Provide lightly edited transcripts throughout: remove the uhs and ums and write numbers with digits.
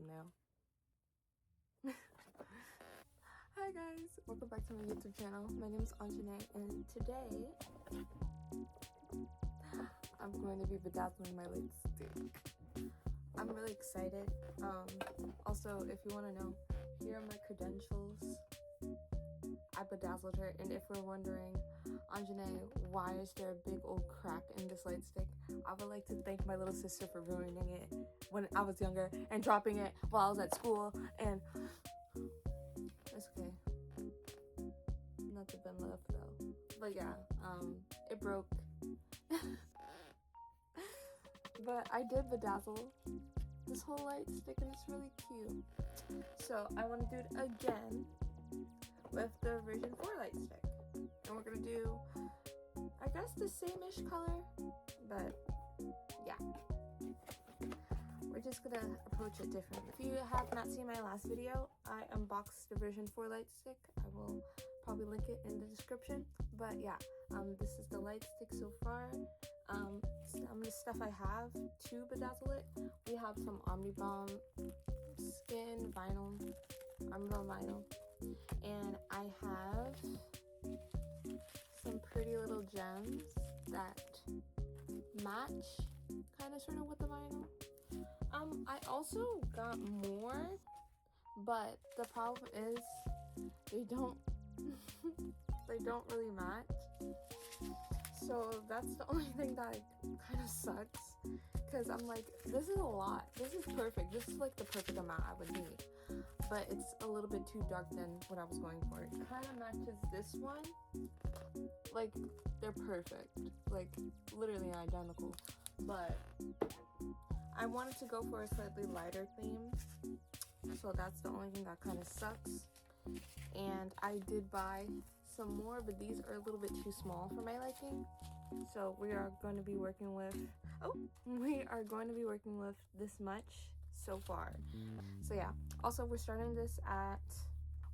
thumbnail. Hi guys, welcome back to my YouTube channel. My name is Anjanah, and today I'm going to be bedazzling my lipstick. I'm really excited. Also, if you want to know, here are my credentials. I bedazzled her, and if we're wondering, Anjanah, why is there a big old crack in this light stick? I would like to thank my little sister for ruining it when I was younger and dropping it while I was at school, and it's okay. Nothing been left though. But yeah, it broke. But I did bedazzle this whole light stick, and it's really cute. So I want to do it again with the version 4 light stick, and we're gonna do, I guess, the same-ish color, but yeah, we're just gonna approach it different. If you have not seen my last video, I unboxed the version 4 light stick. I will probably link it in the description. But yeah, this is the light stick so far. Some of the stuff I have to bedazzle it, we have some Omnibalm skin vinyl, Omnibalm vinyl, and I have some pretty little gems that match kind of sort of with the vinyl. I also got more, but the problem is they don't they don't really match. So that's the only thing that kind of sucks, because I'm like, this is a lot. This is perfect. This is like the perfect amount I would need, but it's a little bit too dark than what I was going for. It kind of matches this one. Like, they're perfect. Like, literally identical. But I wanted to go for a slightly lighter theme, so that's the only thing that kind of sucks. And I did buy some more, but these are a little bit too small for my liking. So we are going to be working with this much so far. So yeah. Also, we're starting this at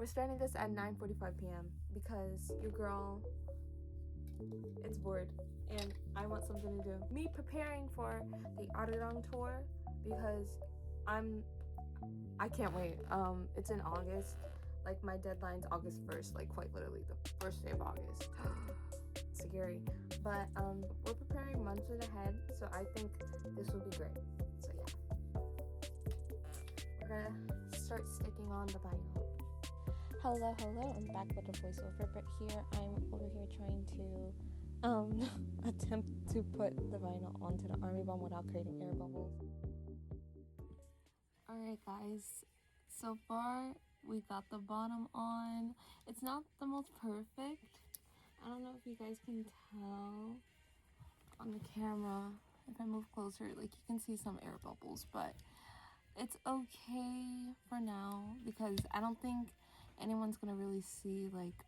9:45 p.m. because your girl, it's bored and I want something to do. Me preparing for the Aragong tour because I can't wait. It's in August. Like, my deadline's August 1st, like quite literally the first day of August. Scary. But we're preparing months ahead, so I think this will be great. So yeah, we're gonna start sticking on the vinyl. Hello, I'm back with a voiceover, but here I'm over here trying to attempt to put the vinyl onto the Omnibalm without creating air bubbles. Alright guys, so far we got the bottom on. It's not the most perfect. I don't know if you guys can tell on the camera. If I move closer, like, you can see some air bubbles, but it's okay for now because I don't think anyone's gonna really see like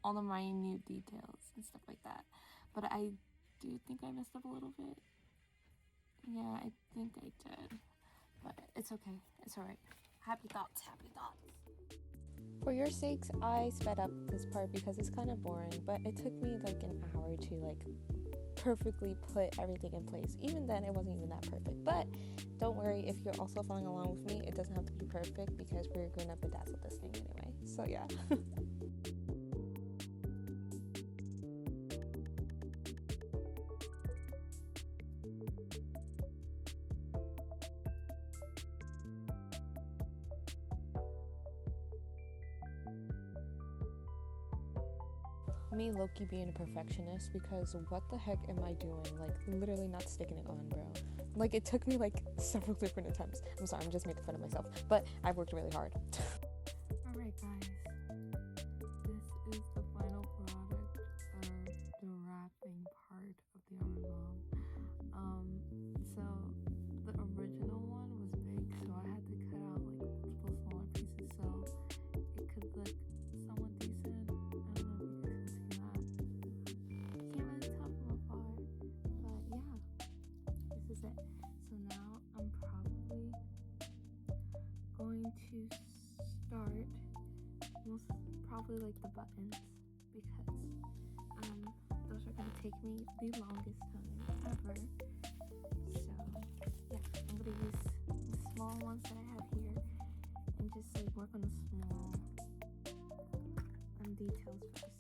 all the minute details and stuff like that. But I do think I messed up a little bit. Yeah, I think I did, but it's okay. It's all right. Happy thoughts. For your sakes, I sped up this part because it's kind of boring, but it took me like an hour to like perfectly put everything in place. Even then, it wasn't even that perfect, but don't worry, if you're also following along with me, it doesn't have to be perfect because we're gonna bedazzle this thing anyway. So yeah. Me low-key being a perfectionist, because what the heck am I doing? Like, literally not sticking it on, bro. Like, it took me like several different attempts. I'm sorry, I'm just making fun of myself, but I worked really hard. Alright guys, this is the final product of the wrapping part of the Omnibalm. So the original one was big, so I had to cut out like multiple smaller pieces so it could look somewhat decent. I don't know if you guys can see that. You can't really tell from afar, but yeah, this is it. So now I'm probably going to start most probably like the buttons, because those are gonna take me the longest time ever. So yeah, I'm gonna use the small ones that I have here like work on the small details first.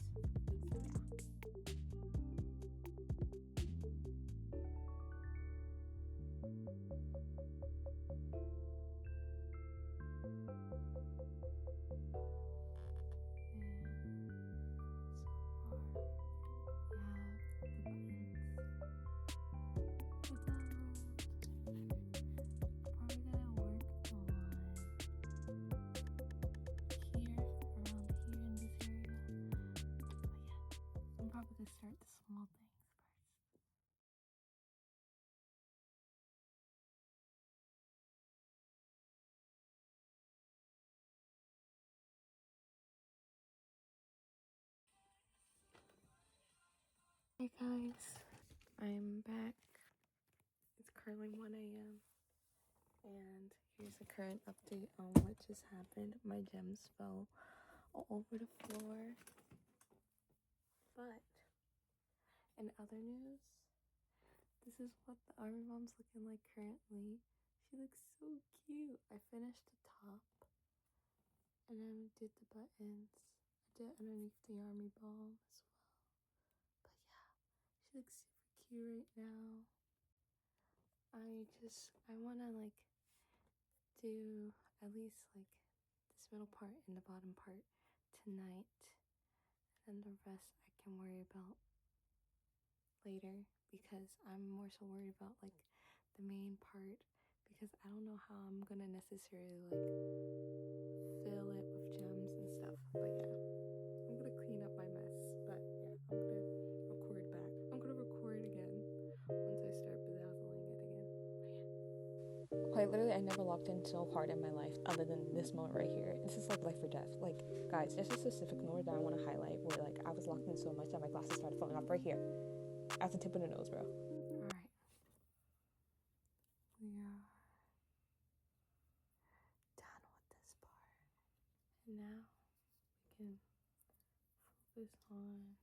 Start the small things first. Hey guys, I'm back. It's currently 1 a.m. and here's a current update on what just happened. My gems fell all over the floor. But in other news, this is what the army mom's looking like currently. She looks so cute. I finished the top and then did the buttons. I did underneath the army ball as well. But yeah, she looks super cute right now. I wanna like do at least like this middle part and the bottom part tonight, and the rest I can worry about later, because I'm more so worried about like the main part, because I don't know how I'm gonna necessarily like fill it with gems and stuff. But yeah, I'm gonna clean up my mess. But yeah, I'm gonna record back. I'm gonna record again once I start bedazzling it again. But yeah. Quite literally, I never locked in so hard in my life other than this moment right here. This is like life or death. Like, guys, there's a specific moment that I want to highlight where like I was locked in so much that my glasses started falling off right here. At the tip of the nose, bro. Alright. We are done with this part. And now we can focus on...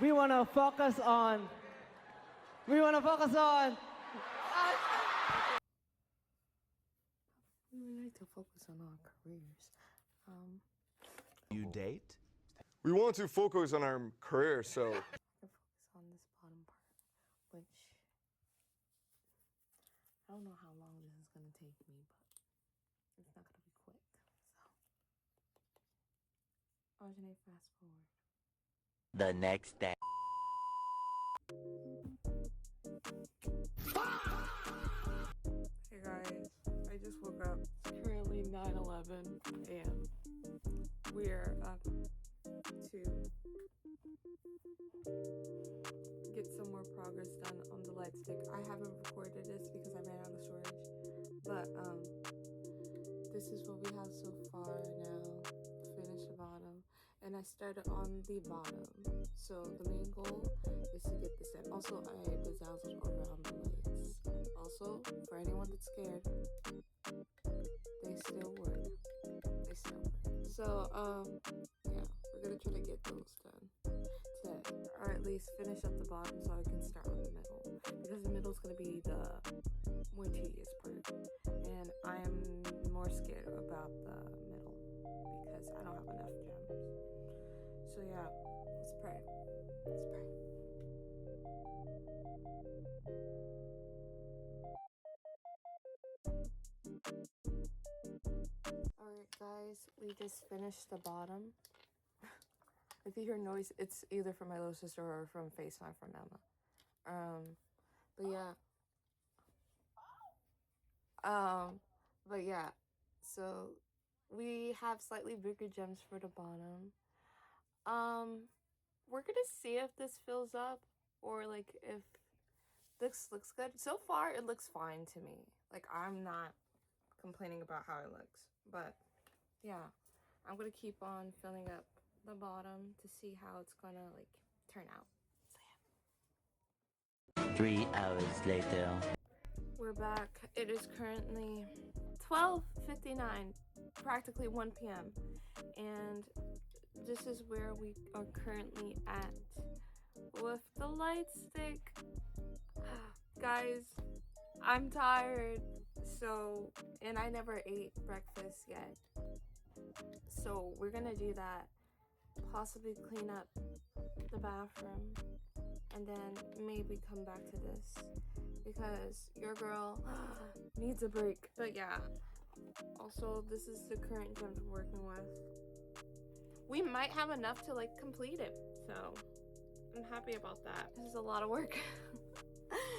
We want to focus on... We would like to focus on our careers. You date? We want to focus on our career, so... I focus on this bottom part, which... I don't know how long this is going to take me, but it's not going to be quick, so... Anjanah, fast forward. The next day. Hey guys, I just woke up. It's currently 9:11 a.m. We're up to get some more progress done on the light stick. I haven't recorded this because I ran out of storage, but this is what we have so far now. Finish the bottom, and I started on the bottom, so the main goal is to get this in. Also, I bedazzled around the lights. Also, for anyone that's scared, they still work. So yeah, we're gonna try to get those done today, or at least finish up the bottom so I can start on the middle, because the middle is gonna be the more tedious part, and I am more scared about the middle because I don't have enough gems. So yeah, let's pray. Alright guys, we just finished the bottom. If you hear noise, it's either from my little sister or from FaceTime from Emma. But yeah, so we have slightly bigger gems for the bottom. We're gonna see if this fills up, or like if this looks good. So far it looks fine to me. Like, I'm not complaining about how it looks, but yeah, I'm gonna keep on filling up the bottom to see how it's gonna like turn out. So yeah. 3 hours later. We're back. It is currently 12:59, practically 1 p.m. and this is where we are currently at with the light stick. Guys, I'm tired. So, and I never ate breakfast yet. So we're gonna do that. Possibly clean up the bathroom. And then maybe come back to this. Because your girl needs a break. But yeah. Also, this is the current gems we're working with. We might have enough to like complete it. So I'm happy about that. This is a lot of work.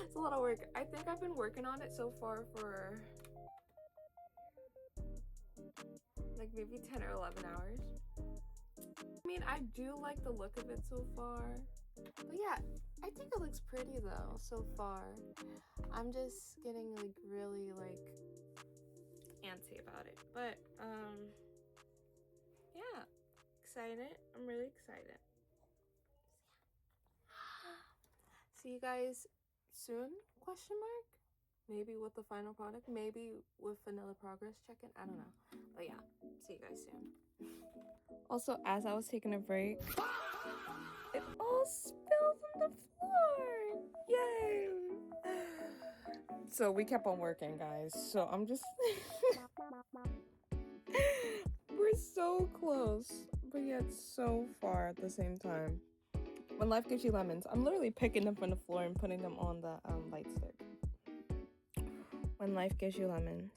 It's a lot of work. I think I've been working on it so far for like maybe 10 or 11 hours. I mean, I do like the look of it so far. But yeah, I think it looks pretty though so far. I'm just getting like really like antsy about it. But yeah, excited. I'm really excited. See you guys soon? Question mark? Maybe with the final product, maybe with vanilla progress check-in. I don't know. But yeah, see you guys soon. Also, as I was taking a break, it all spilled on the floor. Yay! So we kept on working, guys. So I'm just we're so close, but yet so far at the same time. When life gives you lemons, I'm literally picking them from the floor and putting them on the light stick. When life gives you lemons,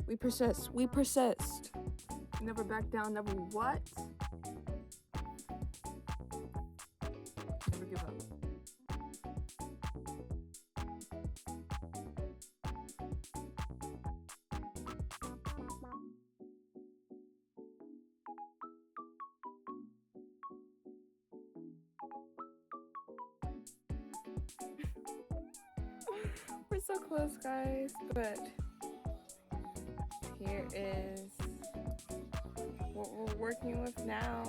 we persist. We persist. Never back down. Never what? Never give up. We're so close, guys, but here is what we're working with now.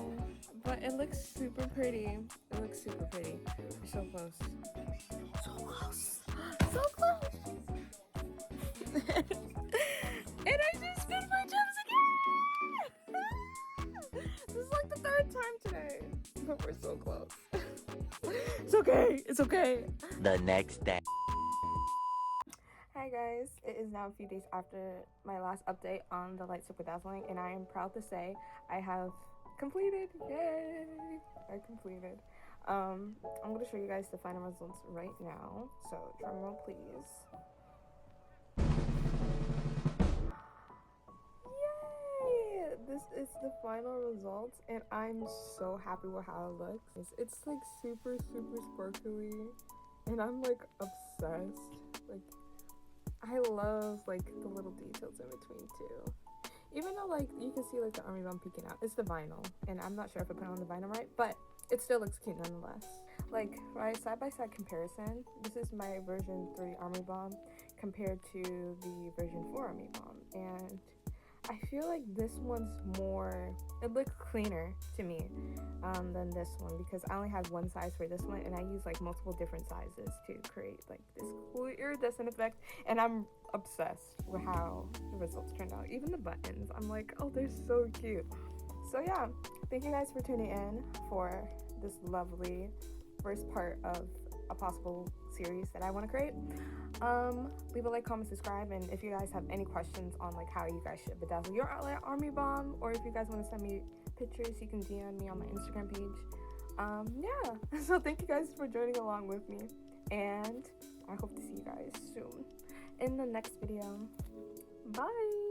But it looks super pretty. It looks super pretty. We're so close. So close. So close. And I just spit my gems again. This is like the third time today. But we're so close. It's okay. It's okay. The next day. Hi guys, it is now a few days after my last update on the light stick bedazzling, and I am proud to say I have completed. Yay! I completed. I'm going to show you guys the final results right now, so drum roll please. Yay! This is the final results, and I'm so happy with how it looks. It's like super sparkly, and I'm like obsessed. Like, I love like the little details in between too. Even though like you can see like the army bomb peeking out. It's the vinyl, and I'm not sure if I put on the vinyl right, but it still looks cute nonetheless. Like, right, side-by-side comparison, this is my version 3 army bomb compared to the version 4 army bomb, and I feel like this one's more, it looks cleaner to me than this one, because I only have one size for this one, and I use like multiple different sizes to create like this cool iridescent effect, and I'm obsessed with how the results turned out. Even the buttons, I'm like, oh, they're so cute. So yeah, thank you guys for tuning in for this lovely first part of a possible series that I want to create. Leave a like, comment, subscribe, and if you guys have any questions on like how you guys should bedazzle your army bomb, or if you guys want to send me pictures, you can DM me on my Instagram page. Yeah, so thank you guys for joining along with me, and I hope to see you guys soon in the next video. Bye.